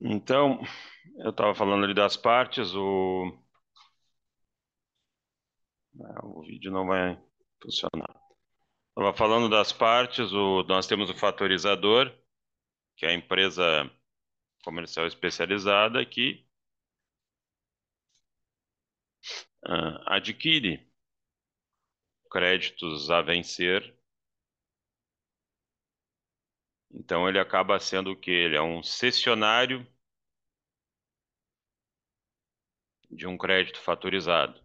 Então, eu estava falando ali das partes, o vídeo não vai funcionar. Estava falando das partes, nós temos o fatorizador, que é a empresa comercial especializada que adquire créditos a vencer. Então, ele acaba sendo o quê? Ele é um cessionário de um crédito fatorizado.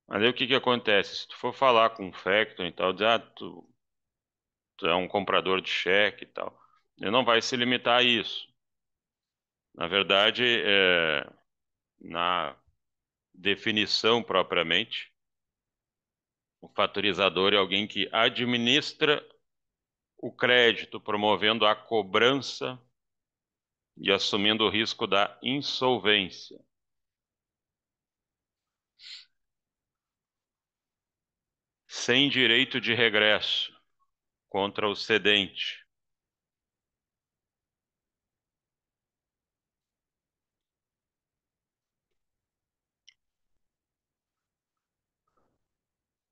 Mas aí o que que acontece? Se tu for falar com o factoring e tal, dizer, tu é um comprador de cheque e tal, ele não vai se limitar a isso. Na verdade, na definição propriamente, o fatorizador é alguém que administra o crédito, promovendo a cobrança e assumindo o risco da insolvência, sem direito de regresso contra o cedente.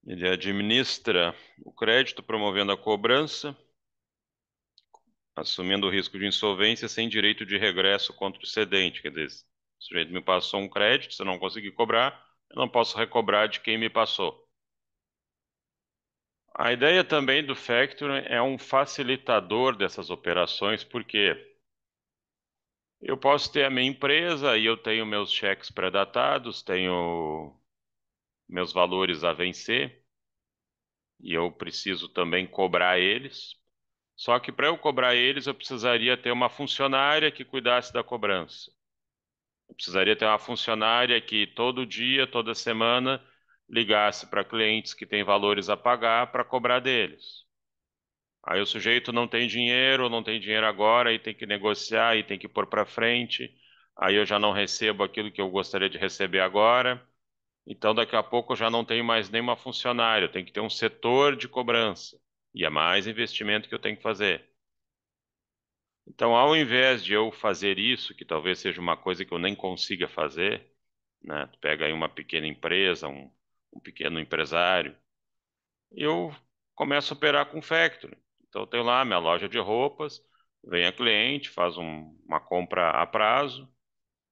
Ele administra o crédito, promovendo a cobrança, assumindo o risco de insolvência sem direito de regresso contra o cedente. Quer dizer, o sujeito me passou um crédito, se eu não conseguir cobrar, eu não posso recobrar de quem me passou. A ideia também do factoring é um facilitador dessas operações, porque eu posso ter a minha empresa e eu tenho meus cheques pré-datados, tenho meus valores a vencer e eu preciso também cobrar eles. Só que para eu cobrar eles, eu precisaria ter uma funcionária que cuidasse da cobrança. Eu precisaria ter uma funcionária que todo dia, toda semana, ligasse para clientes que têm valores a pagar para cobrar deles. Aí o sujeito não tem dinheiro agora e tem que negociar e tem que pôr para frente. Aí eu já não recebo aquilo que eu gostaria de receber agora. Então daqui a pouco eu já não tenho mais nenhuma funcionária, eu tenho que ter um setor de cobrança. E é mais investimento que eu tenho que fazer. Então, ao invés de eu fazer isso, que talvez seja uma coisa que eu nem consiga fazer, né? Tu pega aí uma pequena empresa, um pequeno empresário, eu começo a operar com factoring. Então, eu tenho lá minha loja de roupas, vem a cliente, faz uma compra a prazo,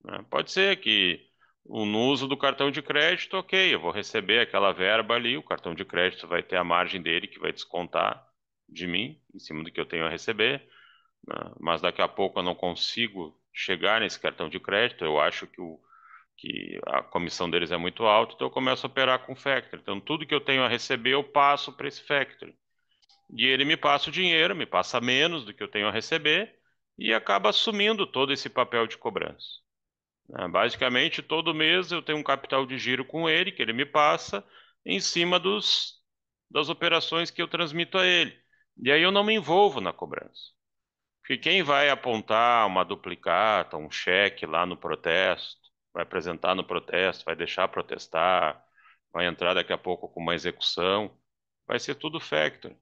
né? Pode ser que no uso do cartão de crédito, ok, eu vou receber aquela verba ali, o cartão de crédito vai ter a margem dele que vai descontar de mim, em cima do que eu tenho a receber, né? Mas daqui a pouco eu não consigo chegar nesse cartão de crédito, eu acho que a comissão deles é muito alta, então eu começo a operar com factoring. Então tudo que eu tenho a receber eu passo para esse factoring. E ele me passa o dinheiro, me passa menos do que eu tenho a receber e acaba assumindo todo esse papel de cobrança, né? Basicamente, todo mês eu tenho um capital de giro com ele, que ele me passa, em cima das operações que eu transmito a ele. E aí eu não me envolvo na cobrança. Porque quem vai apontar uma duplicata, um cheque lá no protesto, vai apresentar no protesto, vai deixar protestar, vai entrar daqui a pouco com uma execução, vai ser tudo factoring.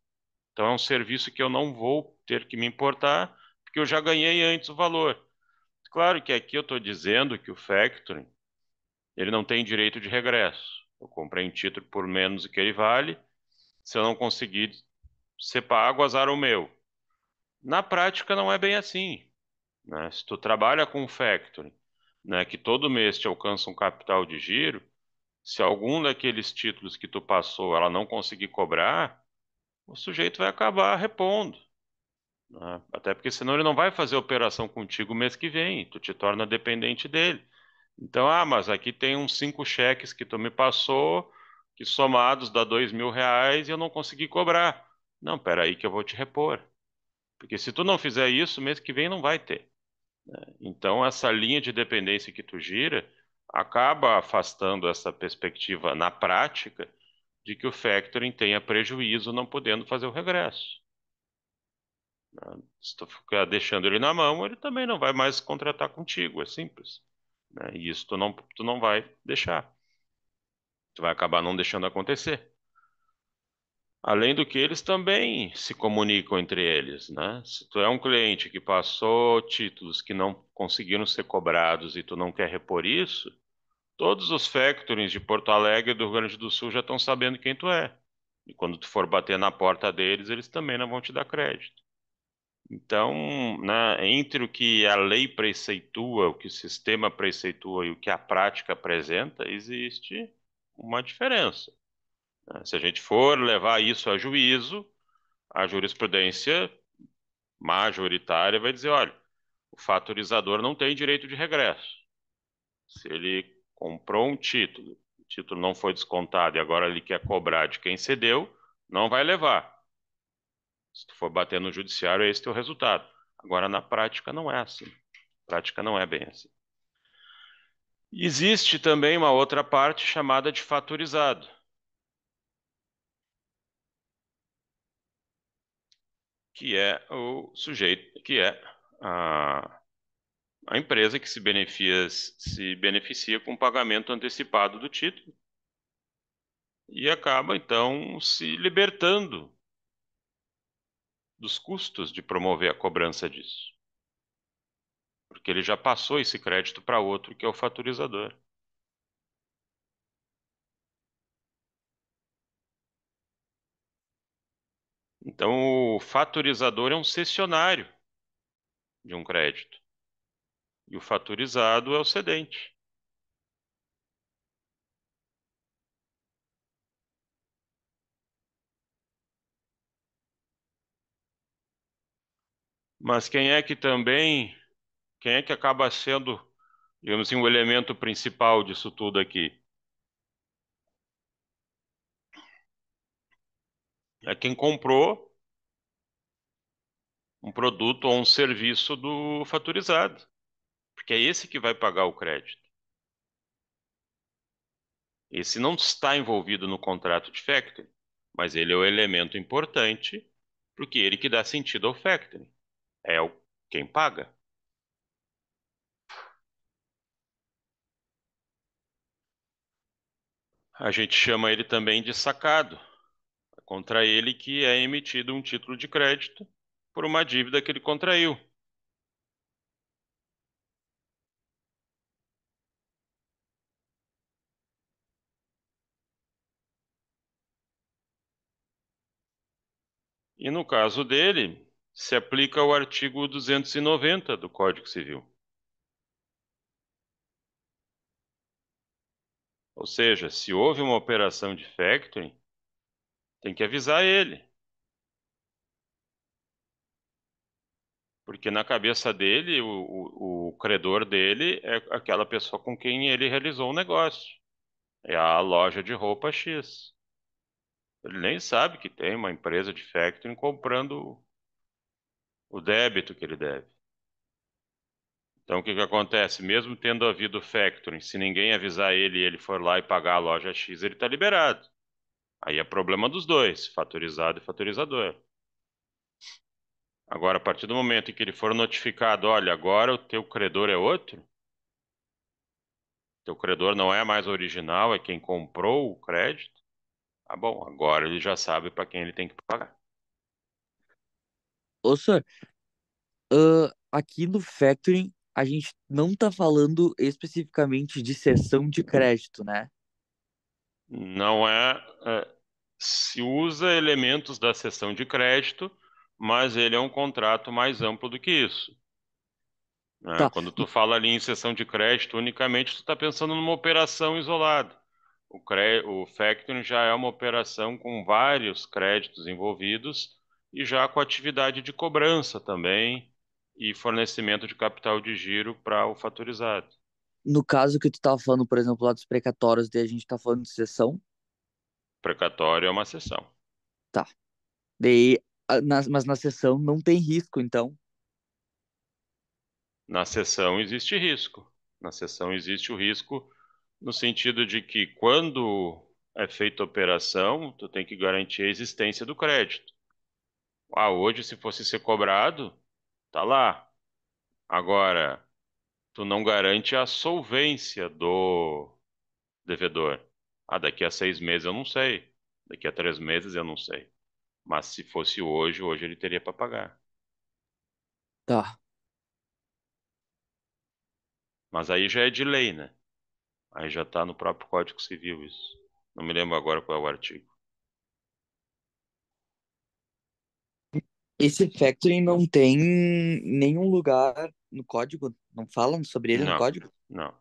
Então é um serviço que eu não vou ter que me importar, porque eu já ganhei antes o valor. Claro que aqui eu estou dizendo que o factoring, ele não tem direito de regresso. Eu comprei um título por menos do que ele vale, se eu não conseguir ser pago, azar o meu. Na prática não é bem assim, né? Se tu trabalha com factoring, né, que todo mês te alcança um capital de giro, se algum daqueles títulos que tu passou ela não conseguir cobrar, o sujeito vai acabar repondo, né? Até porque senão ele não vai fazer operação contigo mês que vem, tu te torna dependente dele. Então, mas aqui tem uns 5 cheques que tu me passou, que somados dá R$ 2.000 e eu não consegui cobrar. Não, peraí que eu vou te repor. Porque se tu não fizer isso, mês que vem não vai ter. Então, essa linha de dependência que tu gira acaba afastando essa perspectiva na prática de que o factoring tenha prejuízo não podendo fazer o regresso. Se tu ficar deixando ele na mão, ele também não vai mais contratar contigo, é simples, né? E isso tu não vai deixar. Tu vai acabar não deixando acontecer. Além do que eles também se comunicam entre eles, né? Se tu é um cliente que passou títulos que não conseguiram ser cobrados e tu não quer repor isso, todos os factorings de Porto Alegre e do Rio Grande do Sul já estão sabendo quem tu é. E quando tu for bater na porta deles, eles também não vão te dar crédito. Então, né, entre o que a lei preceitua, o que o sistema preceitua e o que a prática apresenta, existe uma diferença, né? Se a gente for levar isso a juízo, a jurisprudência majoritária vai dizer, olha, o fatorizador não tem direito de regresso. Se ele comprou um título, o título não foi descontado e agora ele quer cobrar de quem cedeu, não vai levar. Se tu for bater no judiciário, esse é o resultado. Agora, na prática, não é assim. Na prática, não é bem assim. Existe também uma outra parte chamada de fatorizado, que é o sujeito, que é a, a empresa que se beneficia com o pagamento antecipado do título e acaba, então, se libertando dos custos de promover a cobrança disso, porque ele já passou esse crédito para outro, que é o fatorizador. Então, o fatorizador é um cessionário de um crédito e o fatorizado é o cedente. Mas quem é que acaba sendo, digamos assim, o elemento principal disso tudo aqui? É quem comprou um produto ou um serviço do fatorizado, porque é esse que vai pagar o crédito. Esse não está envolvido no contrato de factoring, mas ele é o elemento importante, porque ele que dá sentido ao factoring. É quem paga. A gente chama ele também de sacado. É contra ele que é emitido um título de crédito por uma dívida que ele contraiu. E no caso dele, se aplica o artigo 290 do Código Civil. Ou seja, se houve uma operação de factoring, tem que avisar ele, porque na cabeça dele, o credor dele é aquela pessoa com quem ele realizou o negócio. É a loja de roupa X. Ele nem sabe que tem uma empresa de factoring comprando o débito que ele deve. Então, o que que acontece? Mesmo tendo havido factoring, se ninguém avisar ele e ele for lá e pagar a loja X, ele está liberado. Aí é problema dos dois, fatorizado e fatorizador. Agora, a partir do momento em que ele for notificado, olha, agora o teu credor é outro, teu credor não é mais o original, é quem comprou o crédito, tá bom, agora ele já sabe para quem ele tem que pagar. Ô, senhor, aqui no factoring a gente não tá falando especificamente de cessão de crédito, né? Não se usa elementos da cessão de crédito, mas ele é um contrato mais amplo do que isso, né? Tá, Quando tu fala ali em cessão de crédito, unicamente tu está pensando numa operação isolada. O factoring já é uma operação com vários créditos envolvidos e já com atividade de cobrança também e fornecimento de capital de giro para o fatorizado. no caso que tu tava falando, por exemplo, lá dos precatórios, daí a gente tá falando de cessão, Precatório é uma cessão. tá. Daí, mas na cessão não tem risco, então. Na cessão existe risco. Na cessão existe o risco no sentido de que quando é feita a operação, tu tem que garantir a existência do crédito. Ah, hoje se fosse ser cobrado, tá lá. Agora, tu não garante a solvência do devedor. Ah, daqui a 6 meses eu não sei. Daqui a 3 meses eu não sei. Mas se fosse hoje, hoje ele teria para pagar. Tá. Mas aí já é de lei, né? Aí já está no próprio Código Civil isso. Não me lembro agora qual é o artigo. Esse factoring não tem nenhum lugar no código? Não falam sobre ele no Não, código? não.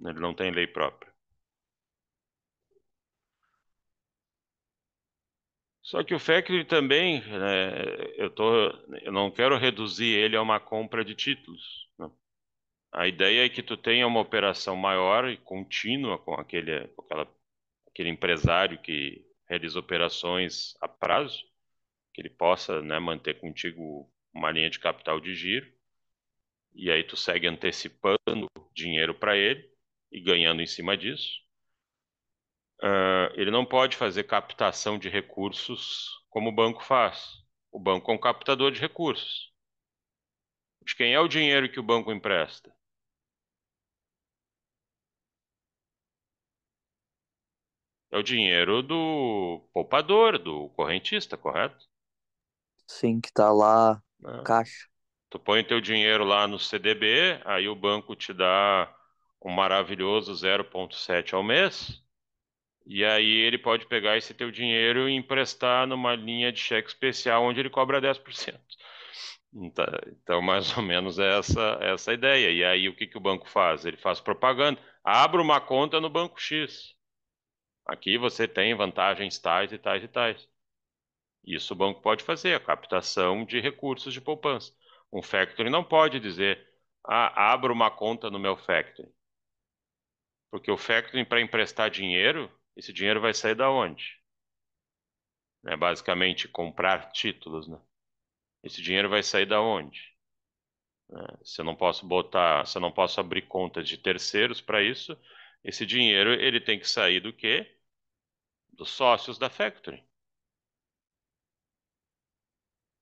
Ele não tem lei própria. Só que o factoring também, né, eu não quero reduzir ele a uma compra de títulos, né? A ideia é que tu tenha uma operação maior e contínua com aquele empresário que realiza operações a prazo, que ele possa, né, manter contigo uma linha de capital de giro, e aí tu segue antecipando dinheiro para ele e ganhando em cima disso. Ele não pode fazer captação de recursos como o banco faz. O banco é um captador de recursos. De quem é o dinheiro que o banco empresta? É o dinheiro do poupador, do correntista, correto? Sim, que tá lá, Né? caixa. Tu põe teu dinheiro lá no CDB, aí o banco te dá um maravilhoso 0,7 ao mês, e aí ele pode pegar esse teu dinheiro e emprestar numa linha de cheque especial onde ele cobra 10%. Então, mais ou menos essa a ideia. E aí, o que que o banco faz? Ele faz propaganda. Abra uma conta no Banco X. Aqui você tem vantagens tais e tais e tais. Isso o banco pode fazer, a captação de recursos de poupança. Um factoring não pode dizer, abra uma conta no meu factoring. Porque o factoring, para emprestar dinheiro, esse dinheiro vai sair da onde? É basicamente comprar títulos, né? Esse dinheiro vai sair da onde? Se eu não posso botar, se eu não posso abrir contas de terceiros para isso, esse dinheiro ele tem que sair do quê? Dos sócios da factory.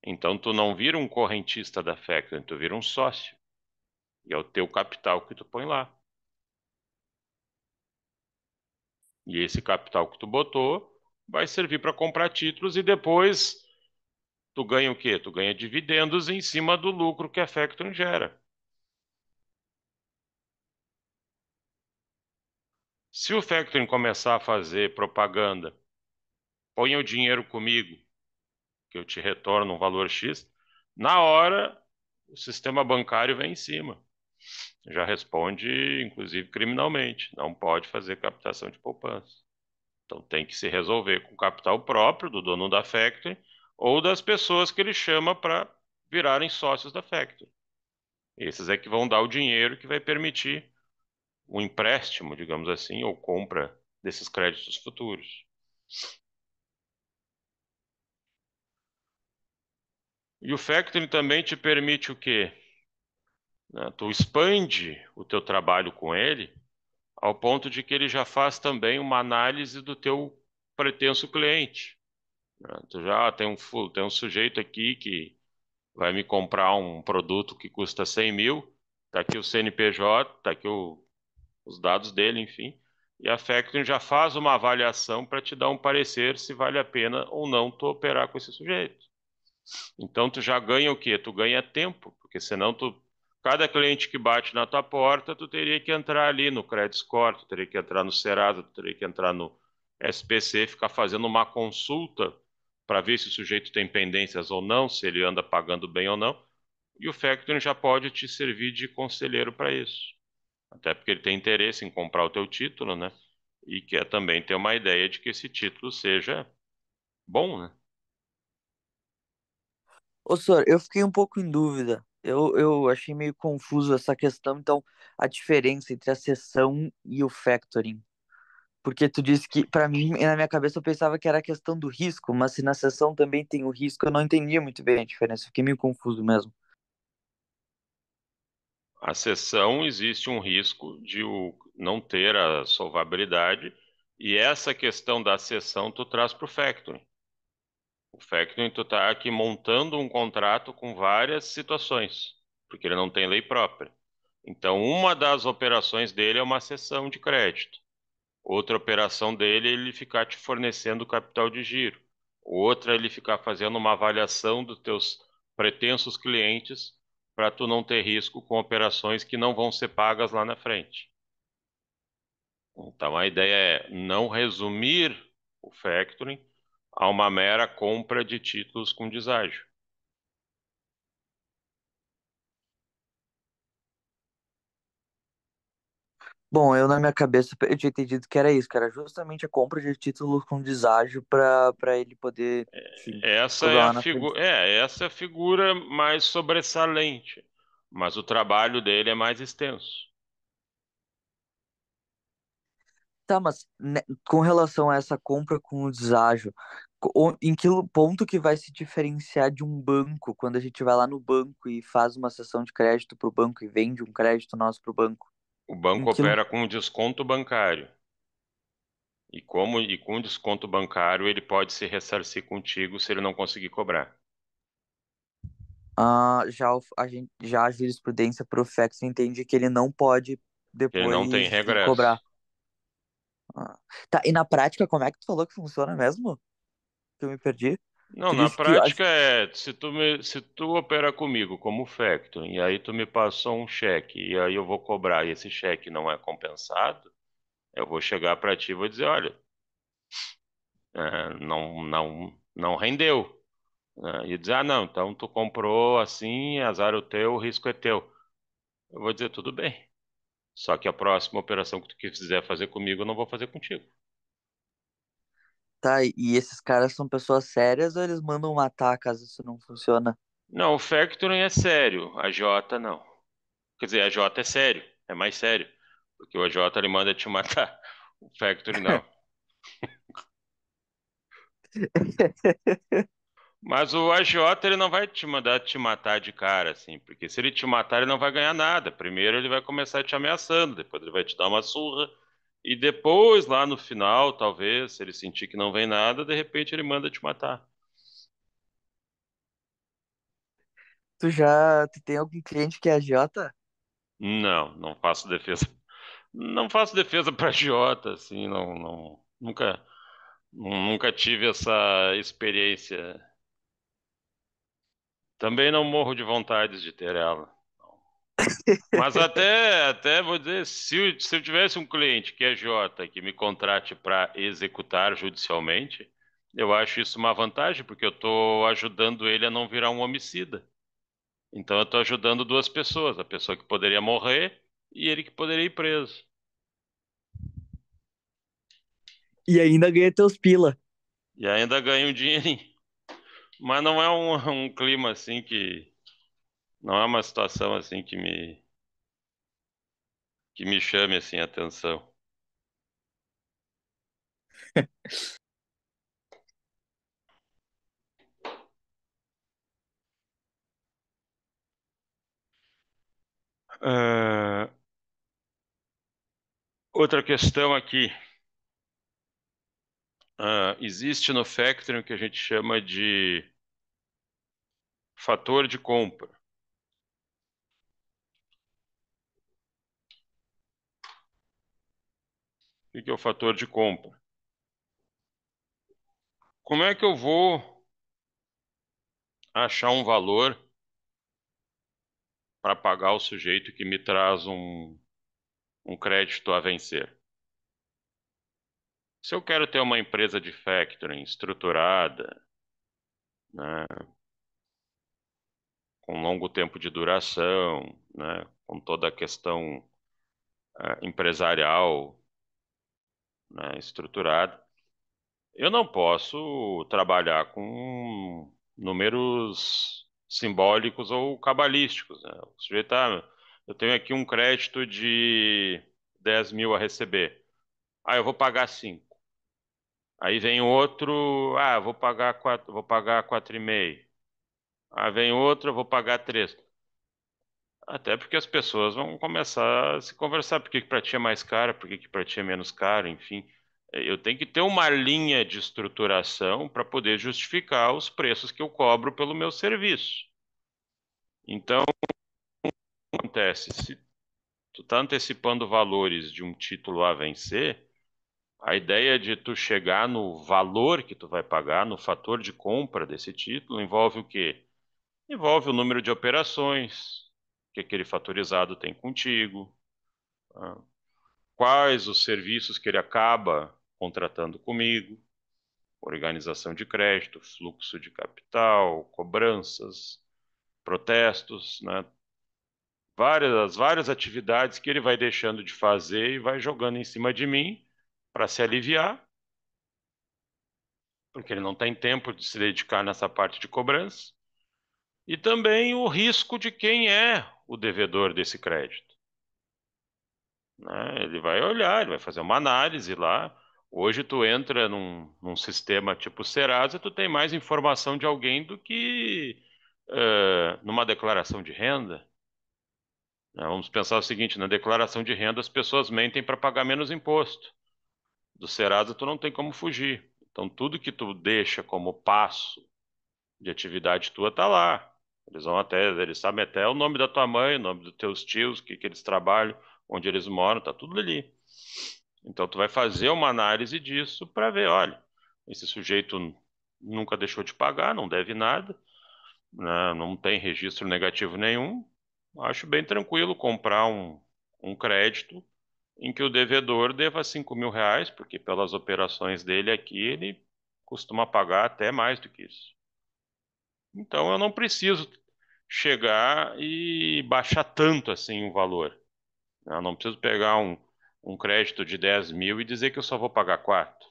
Então tu não vira um correntista da factory, tu vira um sócio. E é o teu capital que tu põe lá. E esse capital que tu botou vai servir para comprar títulos e depois tu ganha o quê? Tu ganha dividendos em cima do lucro que a factory gera. Se o factoring começar a fazer propaganda, ponha o dinheiro comigo, que eu te retorno um valor X, na hora o sistema bancário vem em cima. Já responde, inclusive, criminalmente. Não pode fazer captação de poupança. Então tem que se resolver com capital próprio do dono da factory ou das pessoas que ele chama para virarem sócios da factory. Esses é que vão dar o dinheiro que vai permitir um empréstimo, digamos assim, ou compra desses créditos futuros. E o factoring também te permite o quê? Né? Tu expande o teu trabalho com ele ao ponto de que ele já faz também uma análise do teu pretenso cliente, né? Tu já tem um sujeito aqui que vai me comprar um produto que custa 100 mil, tá aqui o CNPJ, tá aqui os dados dele, enfim, e a Factoring já faz uma avaliação para te dar um parecer se vale a pena ou não tu operar com esse sujeito. Então tu já ganha o quê? Tu ganha tempo, porque senão cada cliente que bate na tua porta, tu teria que entrar ali no Credit Score, tu teria que entrar no Serasa, tu teria que entrar no SPC, ficar fazendo uma consulta para ver se o sujeito tem pendências ou não, se ele anda pagando bem ou não. E o factoring já pode te servir de conselheiro para isso. Até porque ele tem interesse em comprar o teu título, né? E quer também ter uma ideia de que esse título seja bom, né? Ô, senhor, eu fiquei um pouco em dúvida. Eu achei meio confuso essa questão, então, a diferença entre a cessão e o factoring. Porque tu disse que, pra mim, na minha cabeça, eu pensava que era a questão do risco, mas se na cessão também tem o risco, eu não entendia muito bem a diferença. Fiquei meio confuso mesmo. A cessão existe um risco de não ter a solvabilidade, e essa questão da cessão tu traz para o factoring. O factoring tu está aqui montando um contrato com várias situações, porque ele não tem lei própria. Então, uma das operações dele é uma cessão de crédito. Outra operação dele é ele ficar te fornecendo capital de giro. Outra é ele ficar fazendo uma avaliação dos teus pretensos clientes para tu não ter risco com operações que não vão ser pagas lá na frente. Então a ideia é não resumir o factoring a uma mera compra de títulos com deságio. Bom, eu na minha cabeça eu tinha entendido que era isso, que era justamente a compra de títulos com deságio para ele poder, enfim, Essa é cobrar a lá na frente. essa é a figura mais sobressalente, mas o trabalho dele é mais extenso. Tá, mas né, com relação a essa compra com o deságio, em que ponto que vai se diferenciar de um banco quando a gente vai lá no banco e faz uma sessão de crédito para o banco e vende um crédito nosso para o banco? O Em banco que... opera com desconto bancário. E com desconto bancário ele pode se ressarcir contigo se ele não conseguir cobrar. A gente, já a jurisprudência pro FEX entende que ele não pode Ele não tem depois vir regresso. cobrar. Ah. Tá, e na prática, como é que tu falou que funciona mesmo? Que eu me perdi? Não, Tu na disse que. prática se tu opera comigo como factoring, e aí tu me passou um cheque, e aí eu vou cobrar, e esse cheque não é compensado, eu vou chegar para ti e vou dizer, olha, não rendeu. E dizer, ah, não, então tu comprou assim, azar o teu, o risco é teu. Eu vou dizer, tudo bem. Só que a próxima operação que tu quiser fazer comigo, eu não vou fazer contigo. Tá, e esses caras são pessoas sérias ou eles mandam matar caso isso não funciona? Não, o factoring é sério, a J não. Quer dizer, a J é sério, é mais sério. Porque o AJ ele manda te matar. O factoring não. Mas o AJ ele não vai te mandar te matar de cara, assim, porque se ele te matar, ele não vai ganhar nada. Primeiro ele vai começar te ameaçando, depois ele vai te dar uma surra, e depois, lá no final, talvez, se ele sentir que não vem nada, de repente ele manda te matar. Tu tem algum cliente que é agiota? Não, não faço defesa. Não faço defesa para agiota, assim, nunca tive essa experiência. Também não morro de vontade de ter ela. Mas até vou dizer, se eu tivesse um cliente que é J que me contrate para executar judicialmente, eu acho isso uma vantagem, porque eu estou ajudando ele a não virar um homicida. Então eu estou ajudando duas pessoas, a pessoa que poderia morrer e ele que poderia ir preso. E ainda ganha teus pila. E ainda ganho um dinheirinho. Mas não é um clima assim que. Não é uma situação assim que me chame assim a atenção. Ah, outra questão aqui. Existe no factoring o que a gente chama de fator de compra. O que é o fator de compra? Como é que eu vou achar um valor para pagar o sujeito que me traz um crédito a vencer? Se eu quero ter uma empresa de factoring estruturada, né, com longo tempo de duração, né, com toda a questão empresarial, né, estruturada, eu não posso trabalhar com números simbólicos ou cabalísticos, né? O sujeito, eu tenho aqui um crédito de 10 mil a receber. Eu vou pagar 5. Aí vem outro, vou pagar 4,5. Vem outro, eu vou pagar 3. Até porque as pessoas vão começar a se conversar. Por que que para ti é mais caro? Por que que para ti é menos caro? Enfim, eu tenho que ter uma linha de estruturação para poder justificar os preços que eu cobro pelo meu serviço. Então, o que acontece? Se tu está antecipando valores de um título a vencer, A ideia de tu chegar no valor que tu vai pagar, no fator de compra desse título, envolve o quê? Envolve o número de operações que aquele fatorizado tem contigo, tá? Quais os serviços que ele acaba contratando comigo, organização de crédito, fluxo de capital, cobranças, protestos, né? Várias atividades que ele vai deixando de fazer e vai jogando em cima de mim para se aliviar, porque ele não tem tempo de se dedicar nessa parte de cobrança, e também o risco de quem é o devedor desse crédito, né? Ele vai olhar, ele vai fazer uma análise lá. Hoje tu entra num sistema tipo Serasa, tu tem mais informação de alguém do que numa declaração de renda, né? Vamos pensar o seguinte, na declaração de renda as pessoas mentem para pagar menos imposto. Do Serasa tu não tem como fugir. Então tudo que tu deixa como passo de atividade tua tá lá. Eles sabem até o nome da tua mãe, o nome dos teus tios, o que que eles trabalham, onde eles moram, tá tudo ali. Então tu vai fazer uma análise disso para ver, olha, esse sujeito nunca deixou de pagar, não deve nada, né, não tem registro negativo nenhum. Acho bem tranquilo comprar um crédito em que o devedor deva R$ 5.000, porque pelas operações dele aqui ele costuma pagar até mais do que isso. Então eu não preciso chegar e baixar tanto assim o valor. Eu não preciso pegar um crédito de 10 mil e dizer que eu só vou pagar 4.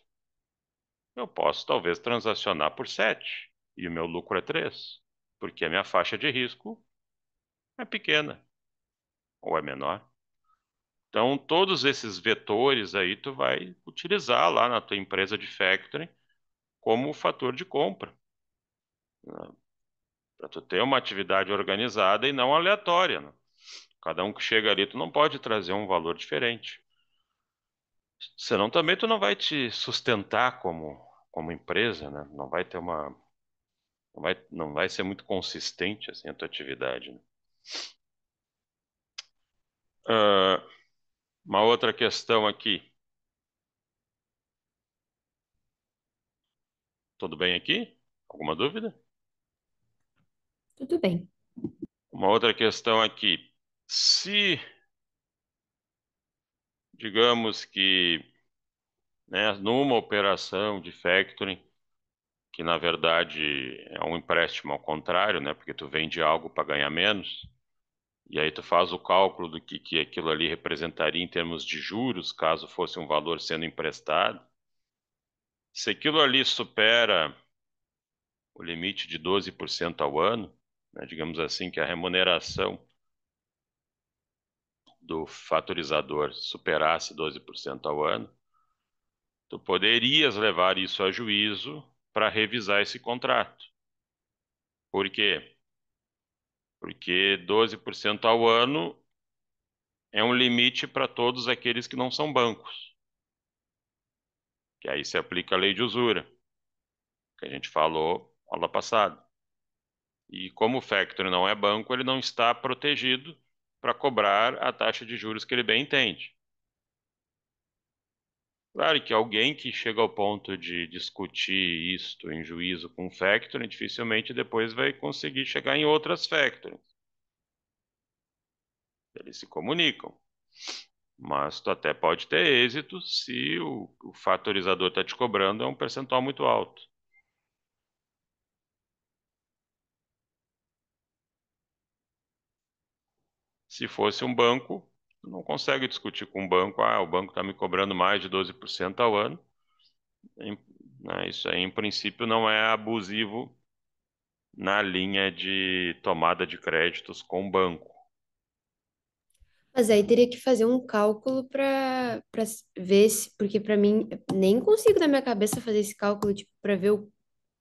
Eu posso talvez transacionar por 7 e o meu lucro é 3, porque a minha faixa de risco é pequena ou é menor. Então todos esses vetores aí tu vai utilizar lá na tua empresa de factoring como fator de compra, né? Para tu ter uma atividade organizada e não aleatória, né? Cada um que chega ali, tu não pode trazer um valor diferente. Senão também tu não vai te sustentar como empresa, né? Não vai ser muito consistente assim a tua atividade, né? Ah, uma outra questão aqui. Tudo bem aqui? Alguma dúvida? Tudo bem. Uma outra questão aqui. Se, digamos que, né, numa operação de factoring, que na verdade é um empréstimo ao contrário, né, porque tu vende algo para ganhar menos, e aí tu faz o cálculo do que aquilo ali representaria em termos de juros, caso fosse um valor sendo emprestado. Se aquilo ali supera o limite de 12% ao ano, né, digamos assim, que a remuneração do fatorizador superasse 12% ao ano, tu poderias levar isso a juízo para revisar esse contrato. Por quê? Porque 12% ao ano é um limite para todos aqueles que não são bancos, que aí se aplica a lei de usura, que a gente falou aula passada. E como o factor não é banco, ele não está protegido para cobrar a taxa de juros que ele bem entende. Claro que alguém que chega ao ponto de discutir isto em juízo com o factoring, dificilmente depois vai conseguir chegar em outras factorings. Eles se comunicam, mas tu até pode ter êxito se o fatorizador está te cobrando é um percentual muito alto. Se fosse um banco, tu não consegue discutir com um banco, o banco está me cobrando mais de 12% ao ano. Né, isso aí, em princípio, não é abusivo na linha de tomada de créditos com o banco. Mas aí teria que fazer um cálculo para ver se, porque para mim nem consigo na minha cabeça fazer esse cálculo tipo para ver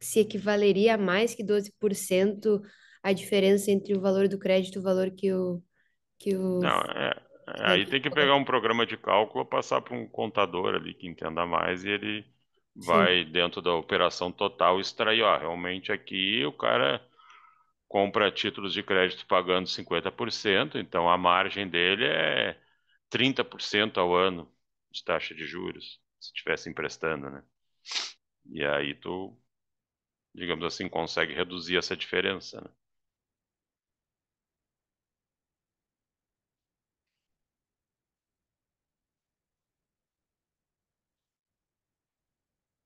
se equivaleria a mais que 12% a diferença entre o valor do crédito e o valor que o Não, aí factoring tem que pegar cobra. um programa de cálculo, passar para um contador ali que entenda mais e ele Sim. vai dentro da operação total extrair, ó, realmente aqui o cara compra títulos de crédito pagando 50%, então a margem dele é 30% ao ano de taxa de juros. se estivesse emprestando, né? E aí tu, digamos assim, consegue reduzir essa diferença, né?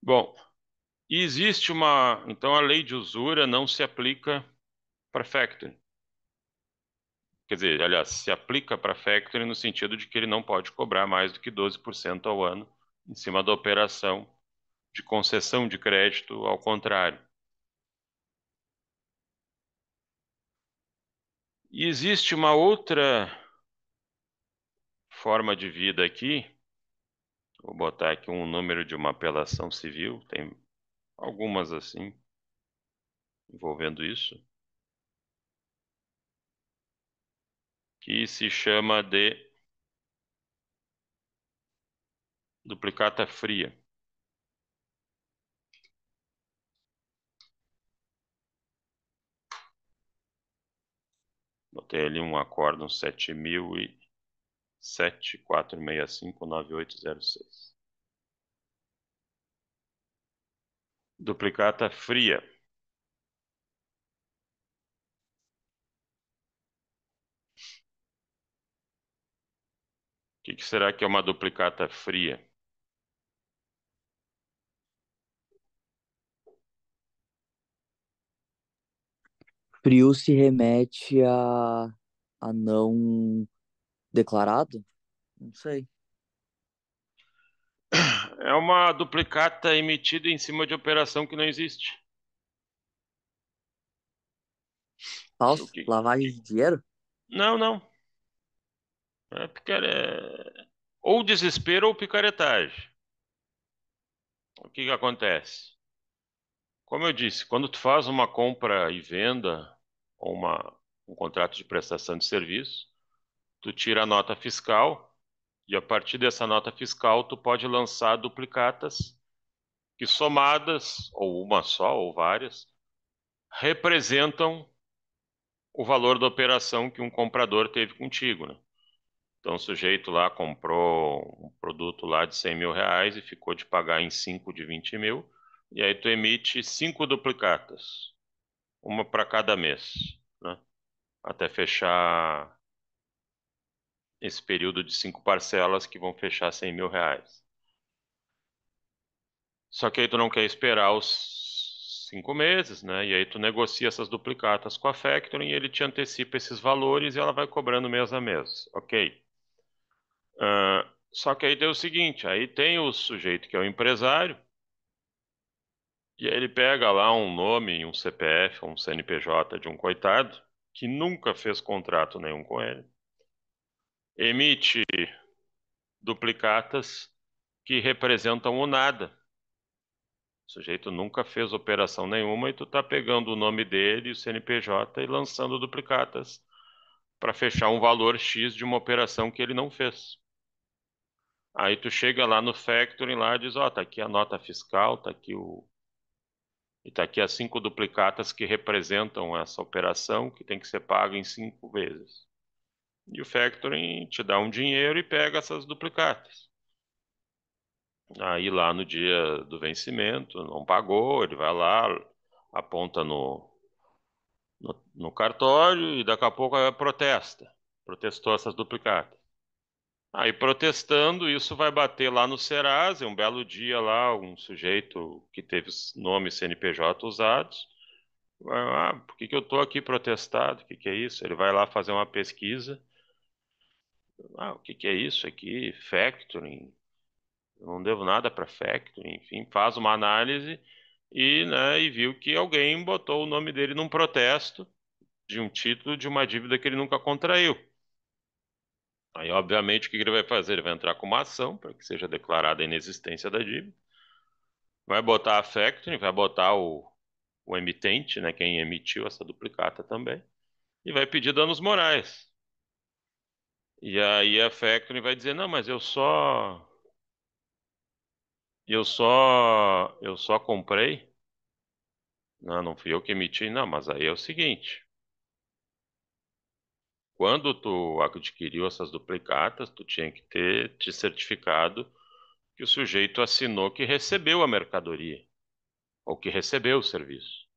Bom, e existe uma. Então a lei de usura não se aplica para factoring. Quer dizer, aliás, se aplica para factoring no sentido de que ele não pode cobrar mais do que 12% ao ano em cima da operação de concessão de crédito, ao contrário. E existe uma outra forma de vida aqui. Vou botar aqui um número de uma apelação civil, tem algumas assim envolvendo isso, que se chama de duplicata fria. Botei ali um acórdão 7007-465-9806. Duplicata fria. O que será que é uma duplicata fria? Frio se remete a não declarado? Não sei. É uma duplicata emitida em cima de operação que não existe. O Falso? que... Lavagem de dinheiro? Não, não. É ou desespero ou picaretagem. O que acontece? Como eu disse, quando tu faz uma compra e venda ou um contrato de prestação de serviço, tu tira a nota fiscal e a partir dessa nota fiscal tu pode lançar duplicatas que somadas, ou uma só ou várias, representam o valor da operação que um comprador teve contigo, né? Então o sujeito lá comprou um produto lá de 100 mil reais e ficou de pagar em 5 de 20 mil, e aí tu emite 5 duplicatas, uma para cada mês, né? Até fechar esse período de 5 parcelas que vão fechar 100 mil reais. Só que aí tu não quer esperar os 5 meses, né? E aí tu negocia essas duplicatas com a Factoring e ele te antecipa esses valores e ela vai cobrando mês a mês. Ok. Só que aí tem o seguinte, aí tem o sujeito que é o empresário, e aí ele pega lá um nome, um CPF, um CNPJ de um coitado, que nunca fez contrato nenhum com ele, emite duplicatas que representam o nada. O sujeito nunca fez operação nenhuma e tu tá pegando o nome dele e o CNPJ e lançando duplicatas para fechar um valor X de uma operação que ele não fez. Aí tu chega lá no factoring lá e diz, ó, tá aqui a nota fiscal, tá aqui as 5 duplicatas que representam essa operação que tem que ser paga em 5 vezes. E o factoring te dá um dinheiro e pega essas duplicatas. Aí lá no dia do vencimento, não pagou, ele vai lá, aponta no cartório e daqui a pouco protesta. Protestou essas duplicatas. Aí protestando, isso vai bater lá no Serasa, um belo dia lá, um sujeito que teve nome CNPJ usados. Por que eu estou aqui protestado? O que é isso? Ele vai lá fazer uma pesquisa. O que é isso aqui? Factoring. Eu não devo nada para factoring. Enfim, faz uma análise e viu que alguém botou o nome dele num protesto de um título de uma dívida que ele nunca contraiu. Aí, obviamente, o que ele vai fazer? Ele vai entrar com uma ação para que seja declarada a inexistência da dívida. Vai botar a factoring, vai botar o emitente, né, quem emitiu essa duplicata também, e vai pedir danos morais. E aí a factoring vai dizer, não, mas eu só comprei. Não, não fui eu que emiti, não, mas aí é o seguinte, quando tu adquiriu essas duplicatas, tu tinha que ter te certificado que que o sujeito assinou que recebeu a mercadoria ou que recebeu o serviço.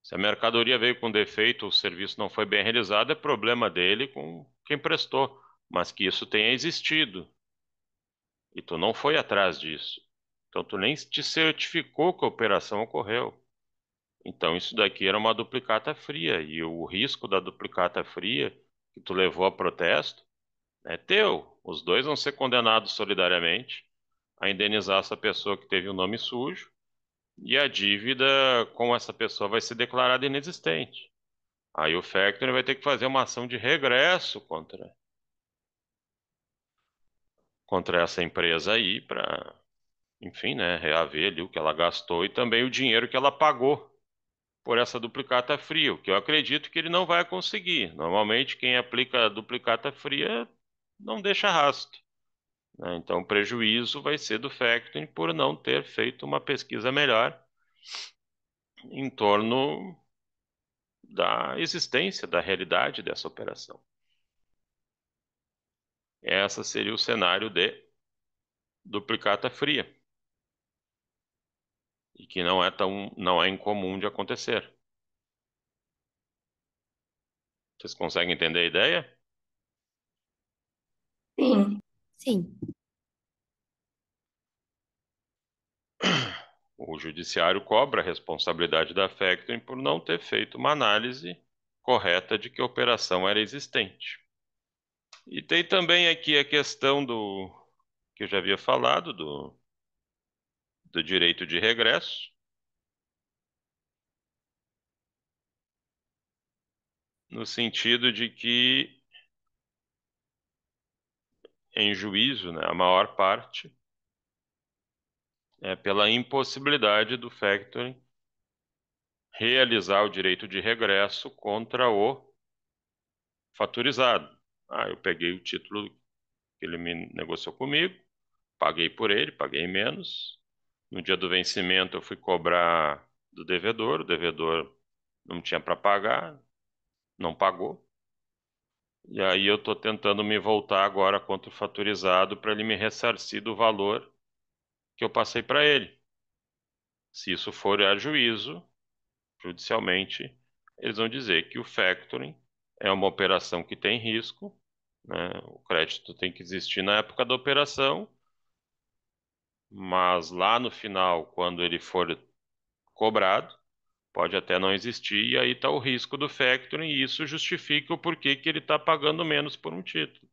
Se a mercadoria veio com defeito ou o serviço não foi bem realizado, é problema dele com quem prestou, mas que isso tenha existido e tu não foi atrás disso. Então tu nem te certificou que a operação ocorreu. Então isso daqui era uma duplicata fria e o risco da duplicata fria que tu levou a protesto é teu. Os dois vão ser condenados solidariamente a indenizar essa pessoa que teve o nome sujo e a dívida com essa pessoa vai ser declarada inexistente. Aí o factoring vai ter que fazer uma ação de regresso contra essa empresa aí para, enfim, né, reaver ali o que ela gastou e também o dinheiro que ela pagou por essa duplicata fria, o que eu acredito que ele não vai conseguir. Normalmente quem aplica a duplicata fria não deixa rastro, né? Então o prejuízo vai ser do factoring por não ter feito uma pesquisa melhor em torno da existência, da realidade dessa operação. Essa seria o cenário de duplicata fria e que não é incomum de acontecer. Vocês conseguem entender a ideia? Sim. Sim. O judiciário cobra a responsabilidade da factoring por não ter feito uma análise correta de que a operação era existente. E tem também aqui a questão do que eu já havia falado do direito de regresso, no sentido de que em juízo, né, a maior parte é pela impossibilidade do factoring realizar o direito de regresso contra o faturizado. Ah, eu peguei o título que ele me negociou comigo, paguei por ele, paguei menos. No dia do vencimento eu fui cobrar do devedor, o devedor não tinha para pagar, não pagou. E aí eu estou tentando me voltar agora contra o faturizado para ele me ressarcir do valor que eu passei para ele. Se isso for a juízo, judicialmente, eles vão dizer que o factoring é uma operação que tem risco, né? O crédito tem que existir na época da operação, mas lá no final, quando ele for cobrado, pode até não existir, e aí está o risco do factoring, e isso justifica o porquê que ele está pagando menos por um título.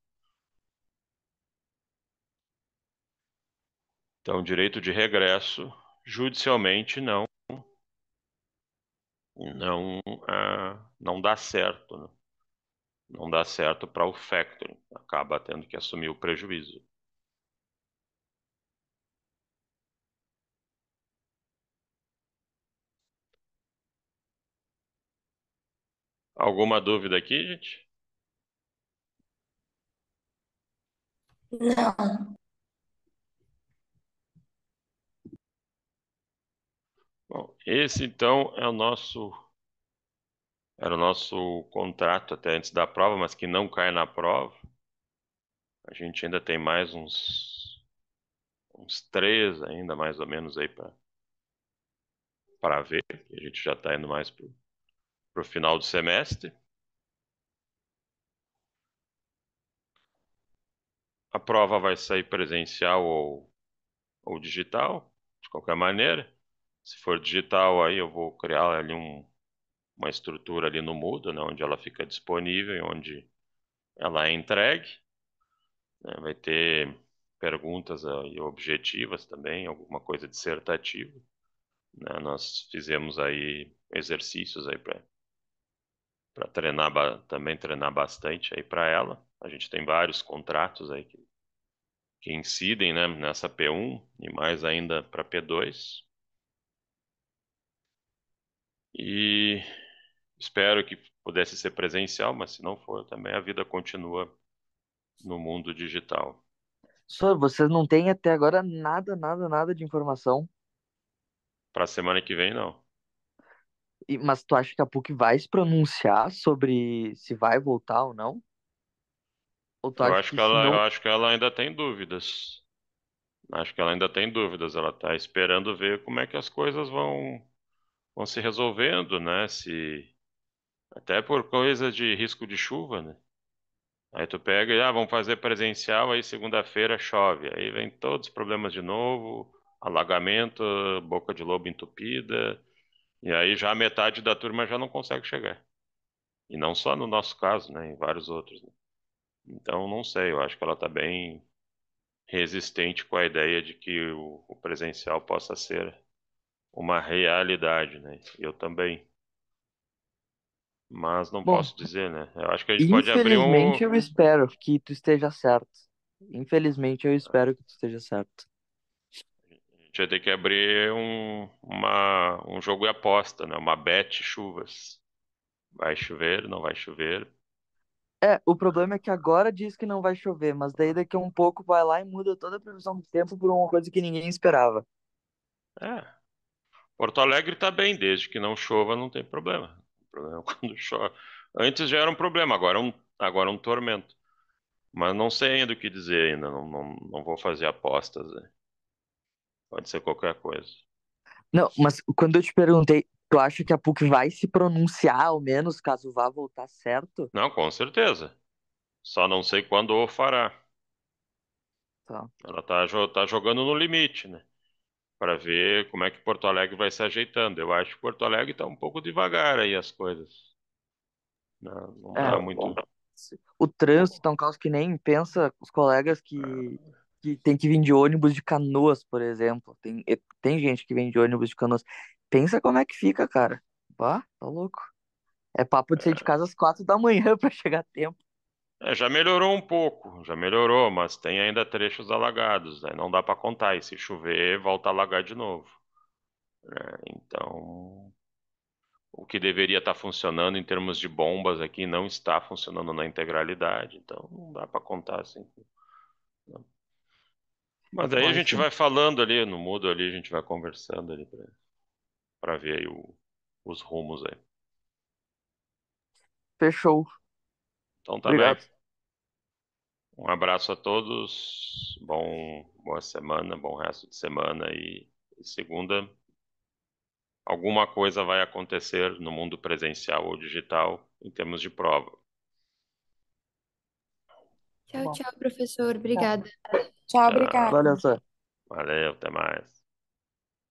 Então, direito de regresso, judicialmente, não dá certo, né? Não dá certo para o factoring, acaba tendo que assumir o prejuízo. Alguma dúvida aqui, gente? Não. Bom, esse então era o nosso contrato até antes da prova, mas que não cai na prova. A gente ainda tem mais uns três ainda mais ou menos aí para ver, que a gente já está indo mais para o final do semestre. A prova vai sair presencial ou digital, de qualquer maneira. Se for digital, aí eu vou criar ali uma estrutura ali no Moodle, né, onde ela fica disponível e onde ela é entregue, né, vai ter perguntas aí objetivas também, alguma coisa dissertativa, né, nós fizemos aí exercícios aí para treinar também treinar bastante aí para ela. A gente tem vários contratos aí que incidem, né, nessa P1 e mais ainda para P2. E espero que pudesse ser presencial, mas se não for, também a vida continua no mundo digital. Só, vocês não têm até agora nada, nada, nada de informação. Para a semana que vem, não. Mas tu acha que a PUC vai se pronunciar sobre se vai voltar ou não? Ou tu Eu acha acho que que se ela, eu não. acho que ela ainda tem dúvidas. Acho que ela ainda tem dúvidas, ela está esperando ver como é que as coisas vão se resolvendo, né? Se até por coisa de risco de chuva, né? Aí tu pega e vamos fazer presencial, aí segunda-feira chove, aí vem todos os problemas de novo, alagamento, boca de lobo entupida, e aí já metade da turma já não consegue chegar. E não só no nosso caso, né? Em vários outros, né? Então não sei, eu acho que ela está bem resistente com a ideia de que o presencial possa ser uma realidade, né? Eu também, mas não Bom, posso dizer, né? Eu acho que a gente pode abrir infelizmente eu espero que tu esteja certo. Infelizmente eu espero que tu esteja certo. a gente vai ter que abrir um jogo de aposta, né? Uma bet chuvas. Vai chover, não vai chover? É, o problema é que agora diz que não vai chover, mas daí daqui a um pouco vai lá e muda toda a previsão do tempo por uma coisa que ninguém esperava. É. Porto Alegre tá bem, desde que não chova, não tem problema. O problema é quando chove. Antes já era um problema, agora é um tormento. Mas não sei ainda o que dizer ainda, não vou fazer apostas, né? Pode ser qualquer coisa. Não, mas quando eu te perguntei, tu acha que a PUC vai se pronunciar, ao menos, caso vá voltar certo? Não, com certeza. Só não sei quando o fará. Tá. Ela tá jogando no limite, né? Para ver como é que Porto Alegre vai se ajeitando. Eu acho que Porto Alegre tá um pouco devagar aí as coisas. Não É, tá muito. o trânsito tá um caos que nem pensa os colegas que tem que vir de ônibus de Canoas, por exemplo. Tem gente que vem de ônibus de Canoas. Pensa como é que fica, cara. Bah, tá louco. É papo de sair de casa às 4 da manhã pra chegar a tempo. Já melhorou um pouco, já melhorou, mas tem ainda trechos alagados, né? Não dá para contar. E se chover, volta a alagar de novo. Então, o que deveria estar funcionando em termos de bombas aqui não está funcionando na integralidade. Então, não dá para contar assim. Mas aí a Bom, gente enfim. vai falando ali, no mudo ali, a gente vai conversando ali para ver aí os rumos aí. Fechou. Então tá bem. Obrigado. Um abraço a todos. Boa semana, bom resto de semana e segunda alguma coisa vai acontecer no mundo presencial ou digital em termos de prova. Tá Tchau, bom. tchau, professor. Tá. Obrigada. Tchau, Tchau. obrigada. Valeu, Sir. Valeu, até mais.